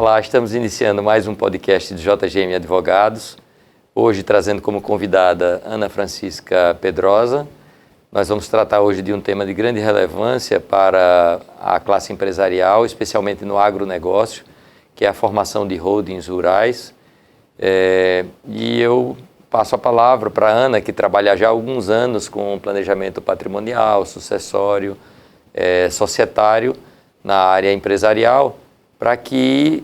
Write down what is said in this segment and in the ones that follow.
Olá, estamos iniciando mais um podcast de JGM Advogados, hoje trazendo como convidada Ana Francisca Pedrosa. Nós vamos tratar hoje de um tema de grande relevância para a classe empresarial, especialmente no agronegócio, que é a formação de holdings rurais. E eu passo a palavra para a Ana, que trabalha já há alguns anos com planejamento patrimonial, sucessório, societário na área empresarial, para que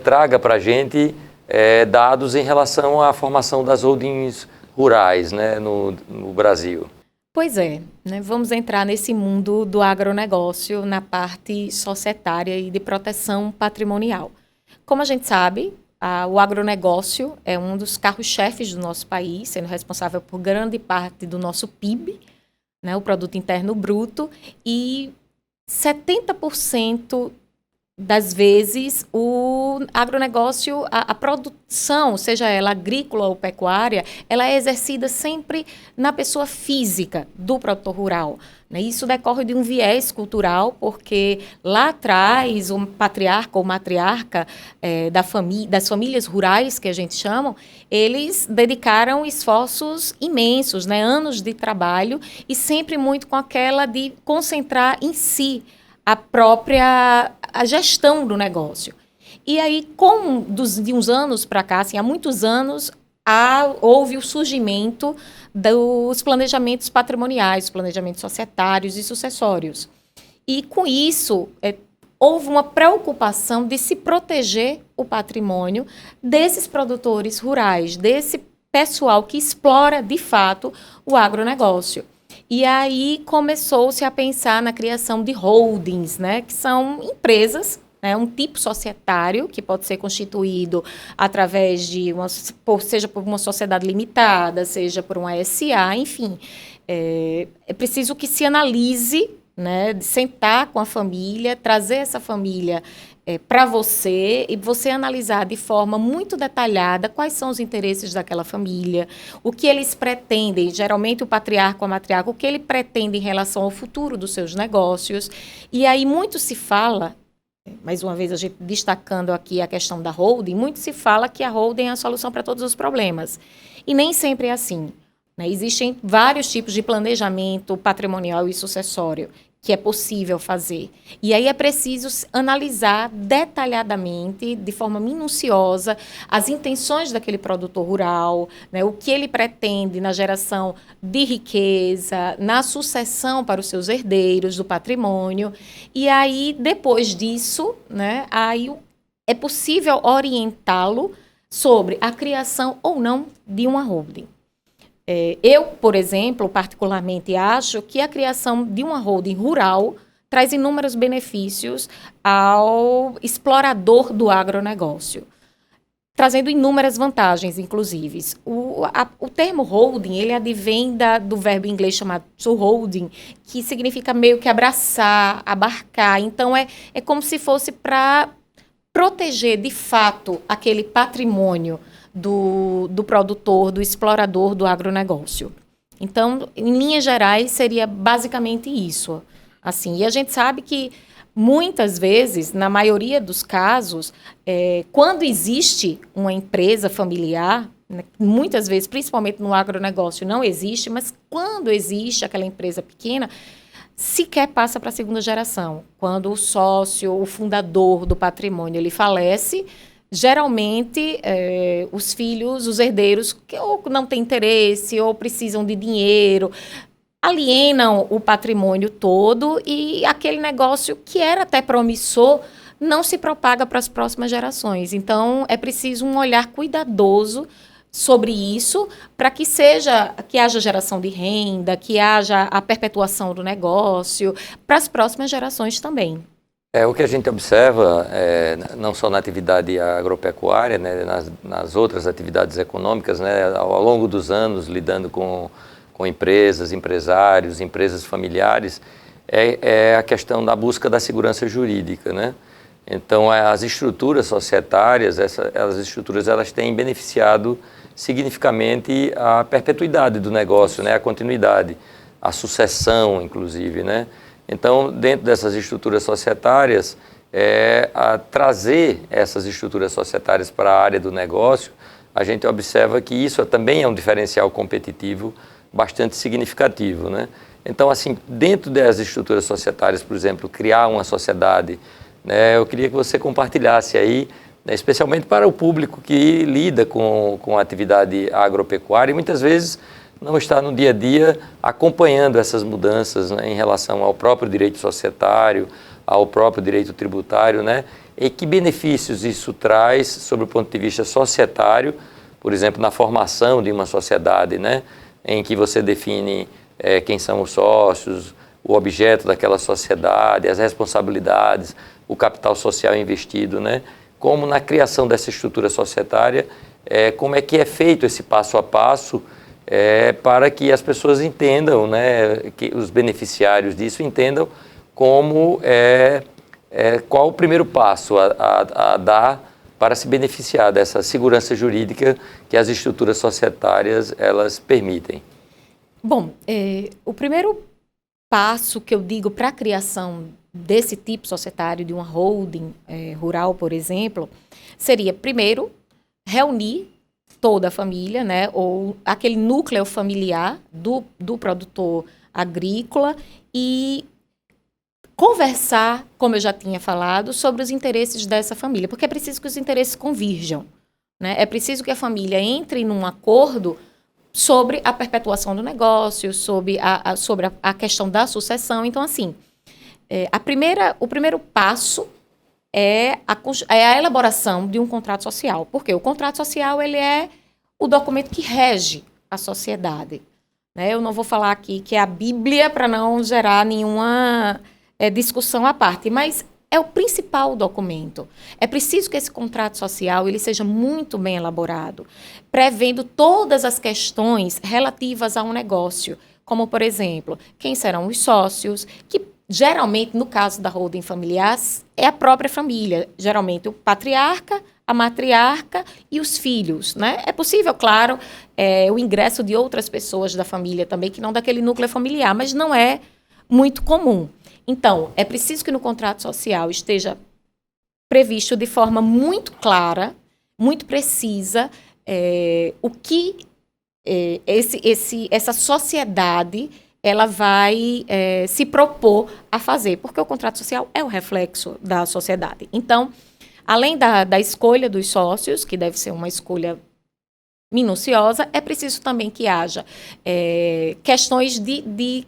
traga para a gente dados em relação à formação das holdings rurais, né, no Brasil. Pois é, né? Vamos entrar nesse mundo do agronegócio na parte societária e de proteção patrimonial. Como a gente sabe, o agronegócio é um dos carros-chefes do nosso país, sendo responsável por grande parte do nosso PIB, né, o Produto Interno Bruto, e 70% das vezes o agronegócio, a produção, seja ela agrícola ou pecuária, ela é exercida sempre na pessoa física do produtor rural, né? Isso decorre de um viés cultural, porque lá atrás o patriarca ou matriarca das famílias rurais, que a gente chama, eles dedicaram esforços imensos, né? Anos de trabalho, e sempre muito com aquela de concentrar em si a gestão do negócio. E aí, de uns anos para cá, assim, há muitos anos, houve o surgimento dos planejamentos patrimoniais, planejamentos societários e sucessórios. E, com isso, houve uma preocupação de se proteger o patrimônio desses produtores rurais, desse pessoal que explora, de fato, o agronegócio. E aí começou-se a pensar na criação de holdings, né, que são empresas, né, um tipo societário que pode ser constituído através de seja por uma sociedade limitada, seja por uma SA, enfim. É preciso que se analise, né, de sentar com a família, trazer essa família para você e você analisar de forma muito detalhada quais são os interesses daquela família, o que eles pretendem, geralmente o patriarca ou a matriarca, o que ele pretende em relação ao futuro dos seus negócios. E aí muito se fala, mais uma vez a gente destacando aqui a questão da holding, muito se fala que a holding é a solução para todos os problemas. E nem sempre é assim, né? Existem vários tipos de planejamento patrimonial e sucessório que é possível fazer. E aí é preciso analisar detalhadamente, de forma minuciosa, as intenções daquele produtor rural, né, o que ele pretende na geração de riqueza, na sucessão para os seus herdeiros do patrimônio. E aí, depois disso, né, aí é possível orientá-lo sobre a criação ou não de uma holding. Eu, por exemplo, particularmente acho que a criação de uma holding rural traz inúmeros benefícios ao explorador do agronegócio, trazendo inúmeras vantagens, inclusive. O termo holding, ele advém do verbo em inglês chamado to holding, que significa meio que abraçar, abarcar. Então, é como se fosse para proteger, de fato, aquele patrimônio do produtor, do explorador do agronegócio. Então, em linhas gerais, seria basicamente isso. Assim, e a gente sabe que, muitas vezes, na maioria dos casos, quando existe uma empresa familiar, né, muitas vezes, principalmente no agronegócio, não existe, mas quando existe aquela empresa pequena, sequer passa para a segunda geração. Quando o sócio, o fundador do patrimônio, ele falece, geralmente, os filhos, os herdeiros, que ou não têm interesse ou precisam de dinheiro, alienam o patrimônio todo e aquele negócio que era até promissor não se propaga para as próximas gerações. Então, é preciso um olhar cuidadoso sobre isso para que haja geração de renda, que haja a perpetuação do negócio para as próximas gerações também. O que a gente observa, não só na atividade agropecuária, né, nas outras atividades econômicas, né, ao longo dos anos, lidando com empresas, empresários, empresas familiares, é a questão da busca da segurança jurídica, né? Então, as estruturas societárias, elas têm beneficiado significativamente a perpetuidade do negócio, né, a continuidade, a sucessão, inclusive, né? Então, dentro dessas estruturas societárias, a trazer essas estruturas societárias para a área do negócio, a gente observa que isso também é um diferencial competitivo bastante significativo, né? Então, assim, dentro das estruturas societárias, por exemplo, criar uma sociedade, né, eu queria que você compartilhasse aí, né, especialmente para o público que lida com a atividade agropecuária e muitas vezes não está no dia a dia acompanhando essas mudanças, né, em relação ao próprio direito societário, ao próprio direito tributário, né, e que benefícios isso traz sob o ponto de vista societário, por exemplo, na formação de uma sociedade, né, em que você define quem são os sócios, o objeto daquela sociedade, as responsabilidades, o capital social investido, né? Como na criação dessa estrutura societária, como é que é feito esse passo a passo para que as pessoas entendam, né, que os beneficiários disso entendam como qual o primeiro passo a dar para se beneficiar dessa segurança jurídica que as estruturas societárias elas permitem. Bom, o primeiro passo que eu digo para a criação desse tipo societário, de uma holding rural, por exemplo, seria, primeiro, reunir toda a família, né, ou aquele núcleo familiar do produtor agrícola e conversar, como eu já tinha falado, sobre os interesses dessa família, porque é preciso que os interesses convirjam, né? É preciso que a família entre num acordo sobre a perpetuação do negócio, sobre a questão da sucessão. Então, assim, o primeiro passo é a elaboração de um contrato social, porque o contrato social ele é o documento que rege a sociedade, né? Eu não vou falar aqui que é a Bíblia para não gerar nenhuma discussão à parte, mas é o principal documento. É preciso que esse contrato social ele seja muito bem elaborado, prevendo todas as questões relativas a um negócio, como, por exemplo, quem serão os sócios, que geralmente, no caso da holding familiar, é a própria família, geralmente o patriarca, a matriarca e os filhos, né? É possível, claro, o ingresso de outras pessoas da família também, que não daquele núcleo familiar, mas não é muito comum. Então, é preciso que no contrato social esteja previsto de forma muito clara, muito precisa, o que essa sociedade ela vai se propor a fazer, porque o contrato social é o reflexo da sociedade. Então, além da escolha dos sócios, que deve ser uma escolha minuciosa, é preciso também que haja questões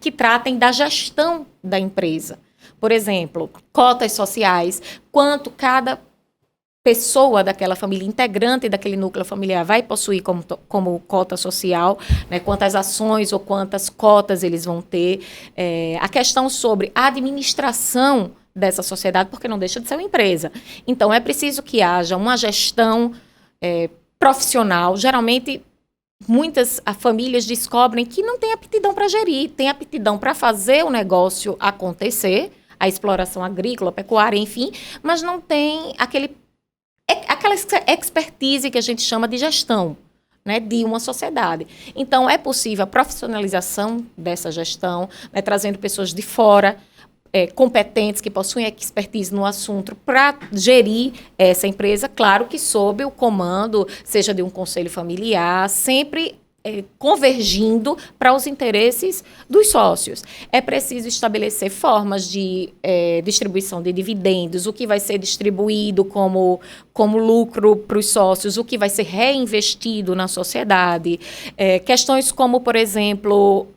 que tratem da gestão da empresa. Por exemplo, cotas sociais, quanto cada pessoa daquela família, integrante daquele núcleo familiar, vai possuir como cota social, né, quantas ações ou quantas cotas eles vão ter. A questão sobre a administração dessa sociedade, porque não deixa de ser uma empresa. Então, é preciso que haja uma gestão profissional. Geralmente, muitas famílias descobrem que não tem aptidão para gerir, tem aptidão para fazer o negócio acontecer, a exploração agrícola, pecuária, enfim, mas não tem aquela expertise que a gente chama de gestão, né, de uma sociedade. Então, é possível a profissionalização dessa gestão, né, trazendo pessoas de fora, competentes, que possuem expertise no assunto, para gerir essa empresa, claro que sob o comando, seja de um conselho familiar, sempre convergindo para os interesses dos sócios. É preciso estabelecer formas de distribuição de dividendos, o que vai ser distribuído como lucro para os sócios, o que vai ser reinvestido na sociedade. Questões como, por exemplo,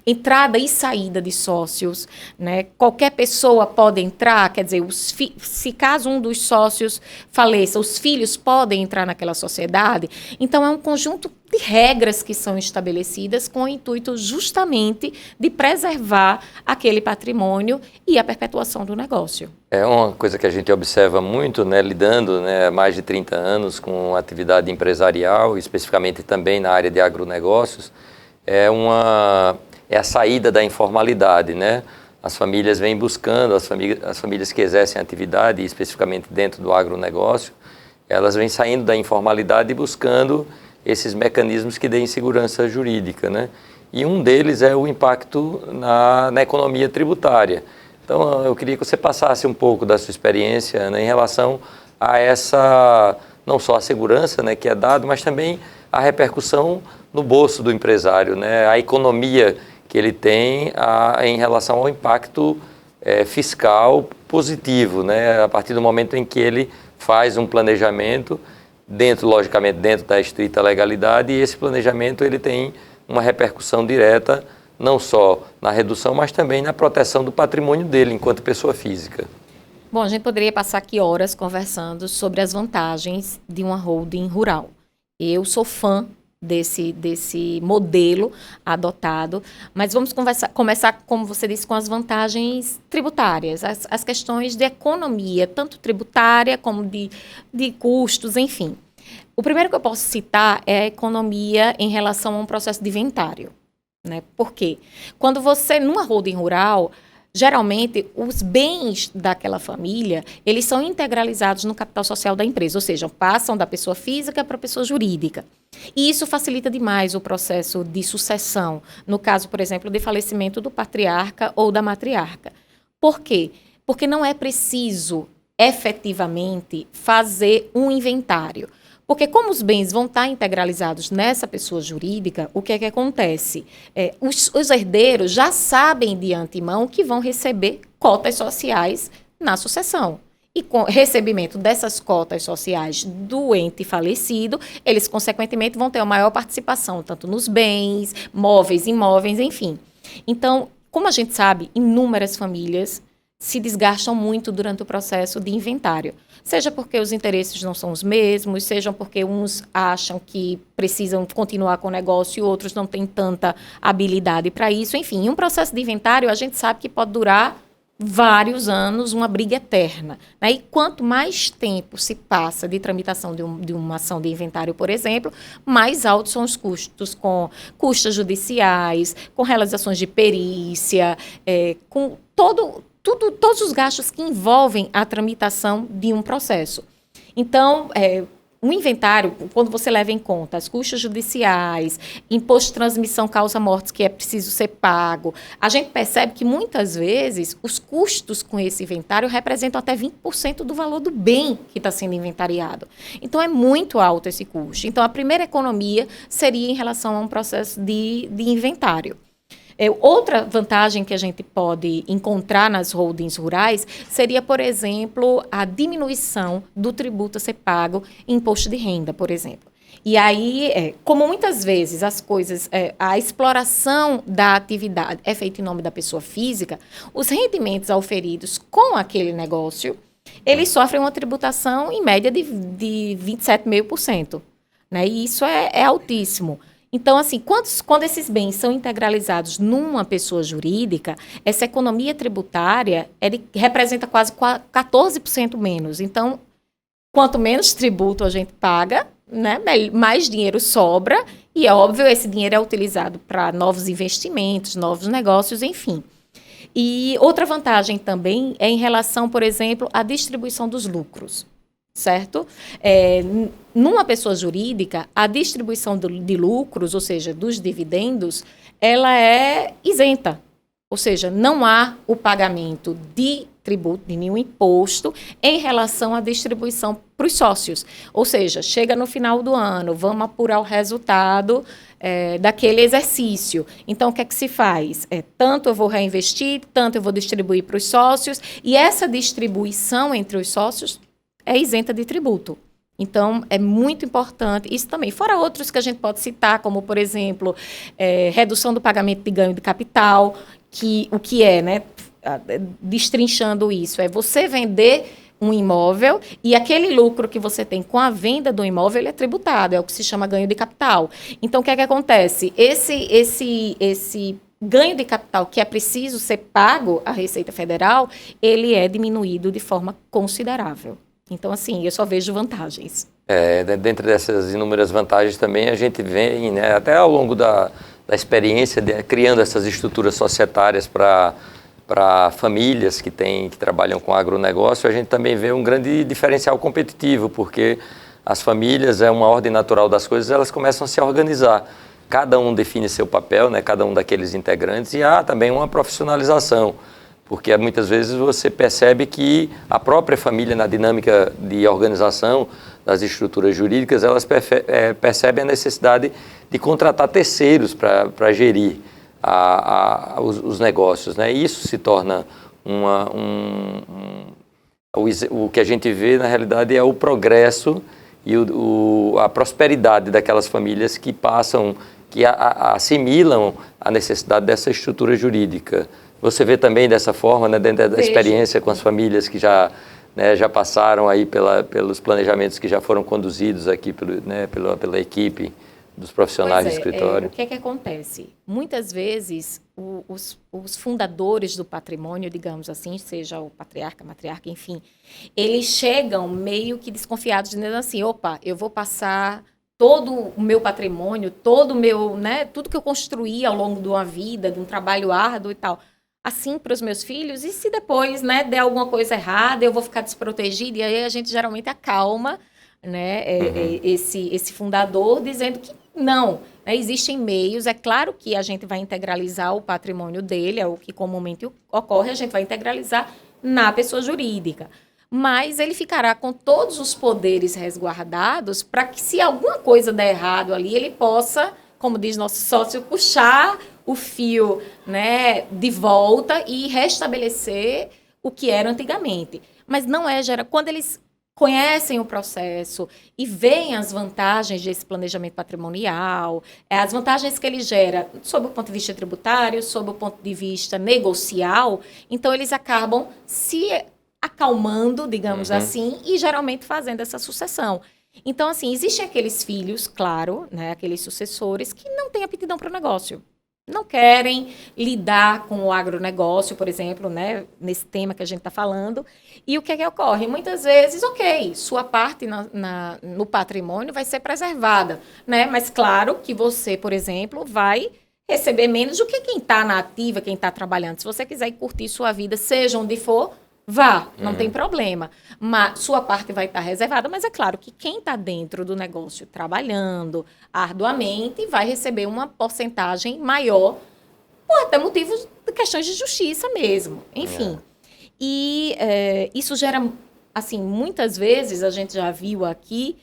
entrada e saída de sócios, né? Qualquer pessoa pode entrar, quer dizer, se caso um dos sócios faleça, os filhos podem entrar naquela sociedade. Então, é um conjunto de regras que são estabelecidas com o intuito justamente de preservar aquele patrimônio e a perpetuação do negócio. É uma coisa que a gente observa muito, né, lidando, né, há mais de 30 anos com atividade empresarial, especificamente também na área de agronegócios, é a saída da informalidade, né? As famílias vêm buscando, as famílias que exercem atividade, especificamente dentro do agronegócio, elas vêm saindo da informalidade e buscando esses mecanismos que deem segurança jurídica, né? E um deles é o impacto na economia tributária. Então, eu queria que você passasse um pouco da sua experiência, né, em relação a essa, não só a segurança, né, que é dado, mas também a repercussão no bolso do empresário, né, a economia que ele tem em relação ao impacto fiscal positivo, né, a partir do momento em que ele faz um planejamento, logicamente, dentro da estrita legalidade, e esse planejamento ele tem uma repercussão direta não só na redução, mas também na proteção do patrimônio dele enquanto pessoa física. Bom, a gente poderia passar aqui horas conversando sobre as vantagens de uma holding rural. Eu sou fã desse modelo adotado, mas vamos começar, como você disse, com as vantagens tributárias, as questões de economia, tanto tributária como de custos, enfim. O primeiro que eu posso citar é a economia em relação a um processo de inventário. Né? Por quê? Quando você, numa holding rural, geralmente os bens daquela família, eles são integralizados no capital social da empresa, ou seja, passam da pessoa física para a pessoa jurídica. E isso facilita demais o processo de sucessão, no caso, por exemplo, de falecimento do patriarca ou da matriarca. Por quê? Porque não é preciso, efetivamente, fazer um inventário. Porque como os bens vão estar integralizados nessa pessoa jurídica, o que é que acontece? Os herdeiros já sabem de antemão que vão receber cotas sociais na sucessão. E com recebimento dessas cotas sociais do ente falecido, eles, consequentemente, vão ter uma maior participação, tanto nos bens, móveis, imóveis, enfim. Então, como a gente sabe, inúmeras famílias se desgastam muito durante o processo de inventário. Seja porque os interesses não são os mesmos, seja porque uns acham que precisam continuar com o negócio e outros não têm tanta habilidade para isso. Enfim, um processo de inventário a gente sabe que pode durar vários anos, uma briga eterna. Né? E quanto mais tempo se passa de tramitação de uma ação de inventário, por exemplo, mais altos são os custos, com custas judiciais, com realizações de perícia, com todos os gastos que envolvem a tramitação de um processo. Então, um inventário, quando você leva em conta as custas judiciais, imposto de transmissão causa-mortes que é preciso ser pago, a gente percebe que muitas vezes os custos com esse inventário representam até 20% do valor do bem que está sendo inventariado. Então, é muito alto esse custo. Então, a primeira economia seria em relação a um processo de inventário. Outra vantagem que a gente pode encontrar nas holdings rurais seria, por exemplo, a diminuição do tributo a ser pago em imposto de renda, por exemplo. E aí, como muitas vezes as coisas, a exploração da atividade é feita em nome da pessoa física, os rendimentos auferidos com aquele negócio, eles sofrem uma tributação em média de 27,5%. Né? E isso é altíssimo. Então, assim, quando esses bens são integralizados numa pessoa jurídica, essa economia tributária representa quase 14% menos. Então, quanto menos tributo a gente paga, né, mais dinheiro sobra, e é óbvio, esse dinheiro é utilizado para novos investimentos, novos negócios, enfim. E outra vantagem também é em relação, por exemplo, à distribuição dos lucros. Certo? Numa pessoa jurídica, a distribuição de lucros, ou seja, dos dividendos, ela é isenta. Ou seja, não há o pagamento de tributo, de nenhum imposto, em relação à distribuição para os sócios. Ou seja, chega no final do ano, vamos apurar o resultado daquele exercício. Então, o que é que se faz? Tanto eu vou reinvestir, tanto eu vou distribuir para os sócios, e essa distribuição entre os sócios é isenta de tributo. Então, é muito importante isso também. Fora outros que a gente pode citar, como, por exemplo, redução do pagamento de ganho de capital, o que é, né? Destrinchando isso, é você vender um imóvel e aquele lucro que você tem com a venda do imóvel, ele é tributado, é o que se chama ganho de capital. Então, o que é que acontece? Esse ganho de capital que é preciso ser pago à Receita Federal, ele é diminuído de forma considerável. Então, assim, eu só vejo vantagens. Dentre dessas inúmeras vantagens também, a gente vem, né, até ao longo da experiência, criando essas estruturas societárias para famílias que trabalham com agronegócio, a gente também vê um grande diferencial competitivo, porque as famílias, uma ordem natural das coisas, elas começam a se organizar. Cada um define seu papel, né, cada um daqueles integrantes, e há também uma profissionalização. Porque muitas vezes você percebe que a própria família, na dinâmica de organização das estruturas jurídicas, elas percebem a necessidade de contratar terceiros para gerir os negócios, né? E isso se torna o que a gente vê, na realidade, é o progresso e a prosperidade daquelas famílias que passam, que assimilam a necessidade dessa estrutura jurídica. Você vê também dessa forma, né, dentro da experiência com as famílias que já passaram aí pelos planejamentos que já foram conduzidos aqui pela equipe dos profissionais do escritório? O que é que acontece? Muitas vezes, os fundadores do patrimônio, digamos assim, seja o patriarca, matriarca, enfim, eles chegam meio que desconfiados, dizendo assim, opa, eu vou passar todo o meu patrimônio, todo o meu, né, tudo que eu construí ao longo de uma vida, de um trabalho árduo e tal, assim para os meus filhos, e se depois, né, der alguma coisa errada, eu vou ficar desprotegida, e aí a gente geralmente acalma, né, esse fundador, dizendo que não, né, existem meios, é claro que a gente vai integralizar o patrimônio dele, é o que comumente ocorre, a gente vai integralizar na pessoa jurídica, mas ele ficará com todos os poderes resguardados para que, se alguma coisa der errado ali, ele possa, como diz nosso sócio, puxar o fio, né, de volta e restabelecer o que era antigamente. Mas não é, quando eles conhecem o processo e veem as vantagens desse planejamento patrimonial, as vantagens que ele gera sob o ponto de vista tributário, sob o ponto de vista negocial, então eles acabam se acalmando, digamos assim, e geralmente fazendo essa sucessão. Então, assim, existem aqueles filhos, claro, né, aqueles sucessores que não têm aptidão para o negócio. Não querem lidar com o agronegócio, por exemplo, né, nesse tema que a gente está falando. E o que é que ocorre? Muitas vezes, ok, sua parte no patrimônio vai ser preservada, né? Mas claro que você, por exemplo, vai receber menos do que quem está na ativa, quem está trabalhando. Se você quiser ir curtir sua vida, seja onde for, vá, não tem problema. Mas sua parte vai estar reservada, mas é claro que quem está dentro do negócio trabalhando arduamente vai receber uma porcentagem maior por até motivos de questões de justiça mesmo. Enfim. E isso gera, assim, muitas vezes a gente já viu aqui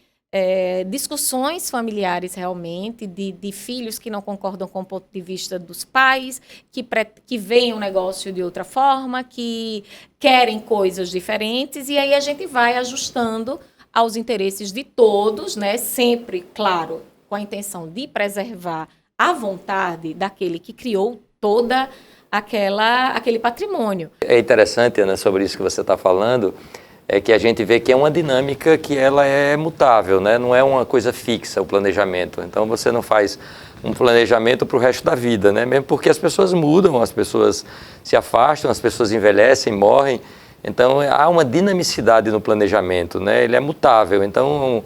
discussões familiares realmente, de filhos que não concordam com o ponto de vista dos pais, que veem o negócio de outra forma, que querem coisas diferentes, e aí a gente vai ajustando aos interesses de todos, né? Sempre, claro, com a intenção de preservar a vontade daquele que criou toda aquele patrimônio. É interessante, Ana, sobre isso que você está falando, é que a gente vê que é uma dinâmica que ela é mutável, né? Não é uma coisa fixa o planejamento. Então você não faz um planejamento para o resto da vida, né? Mesmo porque as pessoas mudam, as pessoas se afastam, as pessoas envelhecem, morrem. Então há uma dinamicidade no planejamento, né? Ele é mutável. Então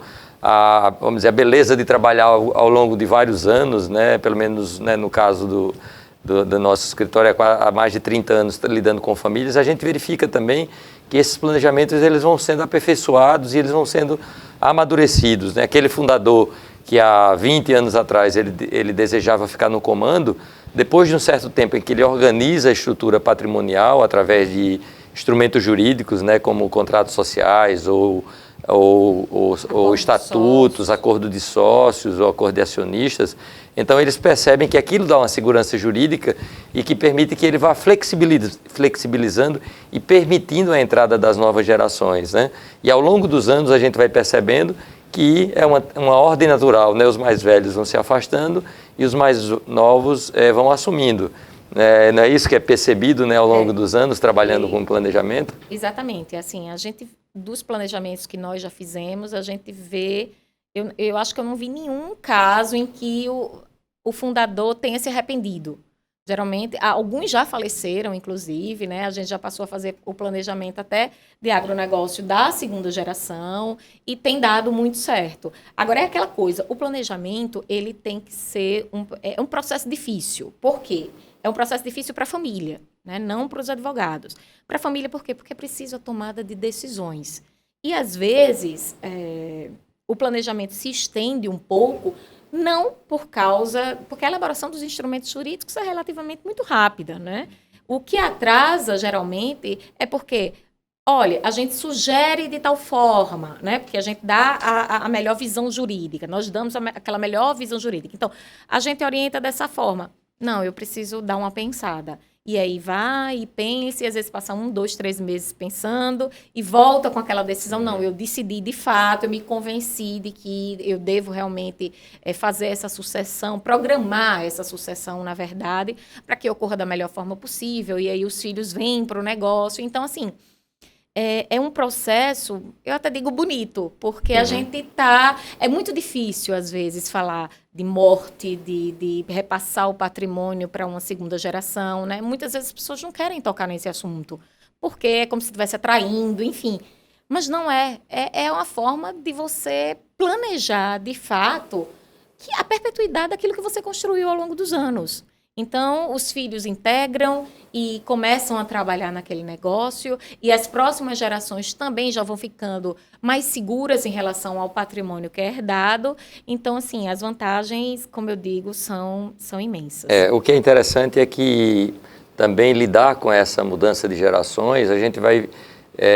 vamos dizer, a beleza de trabalhar ao longo de vários anos, né? Pelo menos, né, no caso do nosso escritório, há mais de 30 anos lidando com famílias, a gente verifica também que esses planejamentos eles vão sendo aperfeiçoados e eles vão sendo amadurecidos, né? Aquele fundador que há 20 anos atrás ele desejava ficar no comando, depois de um certo tempo em que ele organiza a estrutura patrimonial através de instrumentos jurídicos, né, como contratos sociais ou estatutos, acordo de sócios ou acordo de acionistas, então eles percebem que aquilo dá uma segurança jurídica e que permite que ele vá flexibilizando e permitindo a entrada das novas gerações, né? E ao longo dos anos a gente vai percebendo que é uma ordem natural, né? Os mais velhos vão se afastando e os mais novos vão assumindo. Não é isso que é percebido, né, ao longo dos anos, trabalhando com planejamento? Exatamente. Assim, a gente, dos planejamentos que nós já fizemos, a gente vê... Eu acho que eu não vi nenhum caso em que o fundador tenha se arrependido. Geralmente, alguns já faleceram, inclusive, né? A gente já passou a fazer o planejamento até de agronegócio da segunda geração e tem dado muito certo. Agora, é aquela coisa, o planejamento, ele tem que ser um processo difícil. Por quê? É um processo difícil para a família, né? Não para os advogados. Para a família, por quê? Porque é preciso a tomada de decisões. E, às vezes, o planejamento se estende um pouco, não porque a elaboração dos instrumentos jurídicos é relativamente muito rápida, né? O que atrasa, geralmente, é porque, olha, a gente sugere de tal forma, né? Porque a gente dá a melhor visão jurídica, nós damos aquela melhor visão jurídica. Então, a gente orienta dessa forma. Não, eu preciso dar uma pensada. E aí vai e pensa, e às vezes passa 1, 2, 3 meses pensando e volta com aquela decisão. Não, eu decidi de fato, eu me convenci de que eu devo realmente fazer essa sucessão, programar essa sucessão, na verdade, para que ocorra da melhor forma possível. E aí os filhos vêm para o negócio. Então, assim, é um processo, eu até digo bonito, porque a gente tá... É muito difícil, às vezes, falar de morte, de repassar o patrimônio para uma segunda geração, né? Muitas vezes as pessoas não querem tocar nesse assunto, porque é como se estivesse atraindo, enfim. Mas não é. É uma forma de você planejar, de fato, que a perpetuidade daquilo que você construiu ao longo dos anos. Então, os filhos integram e começam a trabalhar naquele negócio, e as próximas gerações também já vão ficando mais seguras em relação ao patrimônio que é herdado. Então, assim, as vantagens, como eu digo, são imensas. O que é interessante é que também lidar com essa mudança de gerações, a gente vai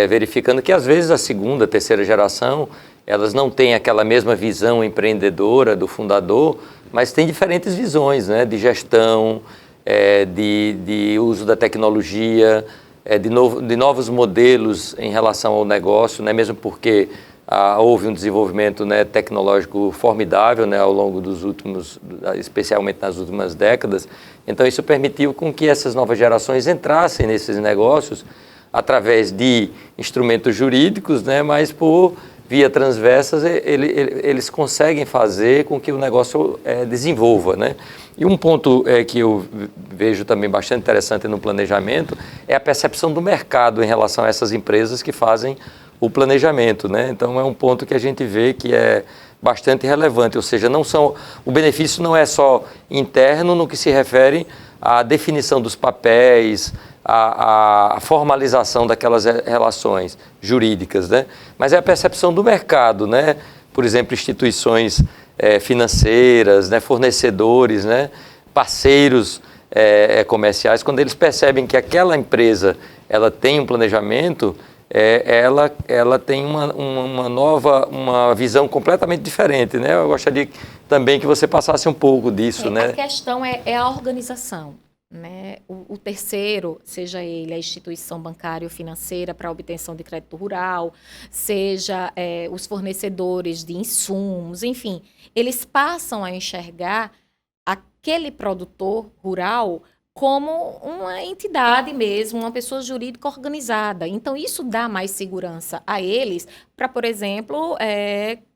verificando que às vezes a segunda, terceira geração, elas não têm aquela mesma visão empreendedora do fundador, mas tem diferentes visões, né, de gestão, de uso da tecnologia, de novos modelos em relação ao negócio, né, mesmo porque houve um desenvolvimento, né, tecnológico formidável, né, ao longo dos últimos, especialmente nas últimas décadas. Então isso permitiu com que essas novas gerações entrassem nesses negócios através de instrumentos jurídicos, né, mas por via transversas, eles conseguem fazer com que o negócio desenvolva, né? E um ponto que eu vejo também bastante interessante no planejamento é a percepção do mercado em relação a essas empresas que fazem o planejamento, né? Então, é um ponto que a gente vê que é bastante relevante, ou seja, o benefício não é só interno no que se refere à definição dos papéis, a formalização daquelas relações jurídicas, né? Mas é a percepção do mercado, né? Por exemplo, instituições financeiras, né? Fornecedores, né? Parceiros comerciais, quando eles percebem que aquela empresa ela tem um planejamento, ela tem uma visão completamente diferente, né? Eu gostaria também que você passasse um pouco disso, né? A questão é a organização. Né? O terceiro, seja ele a instituição bancária ou financeira para obtenção de crédito rural, seja os fornecedores de insumos, enfim, eles passam a enxergar aquele produtor rural como uma entidade mesmo, uma pessoa jurídica organizada. Então, isso dá mais segurança a eles para, por exemplo,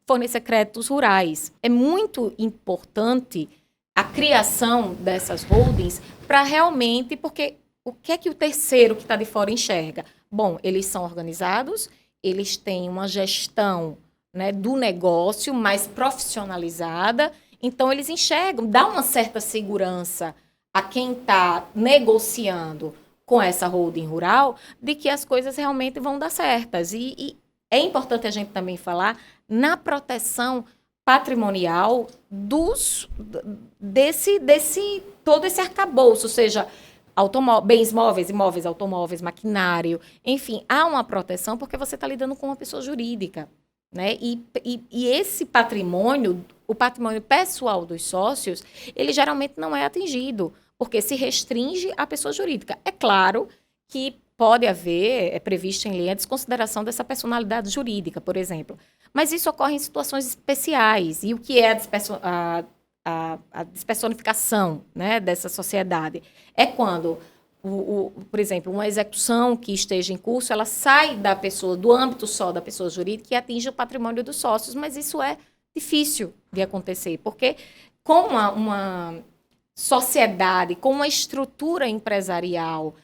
fornecer créditos rurais. É muito importante a criação dessas holdings para realmente, porque o que é que o terceiro que está de fora enxerga? Bom, eles são organizados, eles têm uma gestão, né, do negócio mais profissionalizada, então eles enxergam, dá uma certa segurança a quem está negociando com essa holding rural de que as coisas realmente vão dar certas. E é importante a gente também falar na proteção patrimonial todo esse arcabouço, ou seja, bens móveis, imóveis, automóveis, maquinário, enfim, há uma proteção porque você está lidando com uma pessoa jurídica, né? E esse patrimônio, o patrimônio pessoal dos sócios, ele geralmente não é atingido, porque se restringe à pessoa jurídica. É claro que pode haver, é previsto em lei, a desconsideração dessa personalidade jurídica, por exemplo. Mas isso ocorre em situações especiais. E o que é a despersonificação, né, dessa sociedade? É quando, por exemplo, uma execução que esteja em curso, ela sai da pessoa, do âmbito só da pessoa jurídica e atinge o patrimônio dos sócios. Mas isso é difícil de acontecer, porque com uma sociedade, com uma estrutura empresarial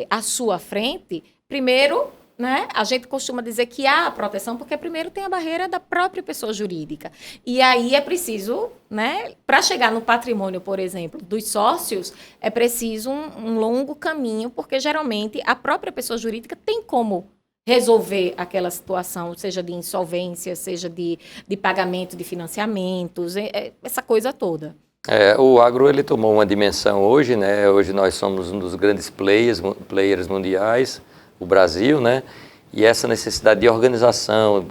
à sua frente, primeiro, né, a gente costuma dizer que há a proteção, porque primeiro tem a barreira da própria pessoa jurídica. E aí é preciso, né, para chegar no patrimônio, por exemplo, dos sócios, é preciso um longo caminho, porque geralmente a própria pessoa jurídica tem como resolver aquela situação, seja de insolvência, seja de pagamento de financiamentos, essa coisa toda. O agro ele tomou uma dimensão hoje, né? Hoje nós somos um dos grandes players mundiais, o Brasil, né? E essa necessidade de organização,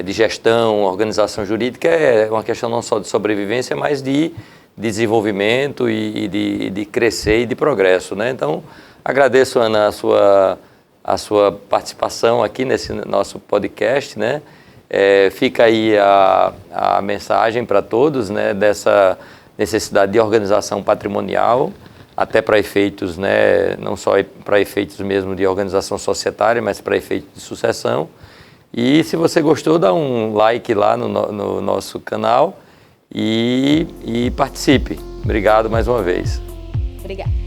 de gestão, organização jurídica é uma questão não só de sobrevivência, mas de desenvolvimento e de crescer e de progresso, né? Então, agradeço, Ana, a sua participação aqui nesse nosso podcast, né? Fica aí a mensagem para todos, né, dessa necessidade de organização patrimonial, até para efeitos, né, não só para efeitos mesmo de organização societária, mas para efeitos de sucessão. E se você gostou, dá um like lá no nosso canal e participe. Obrigado mais uma vez. Obrigada.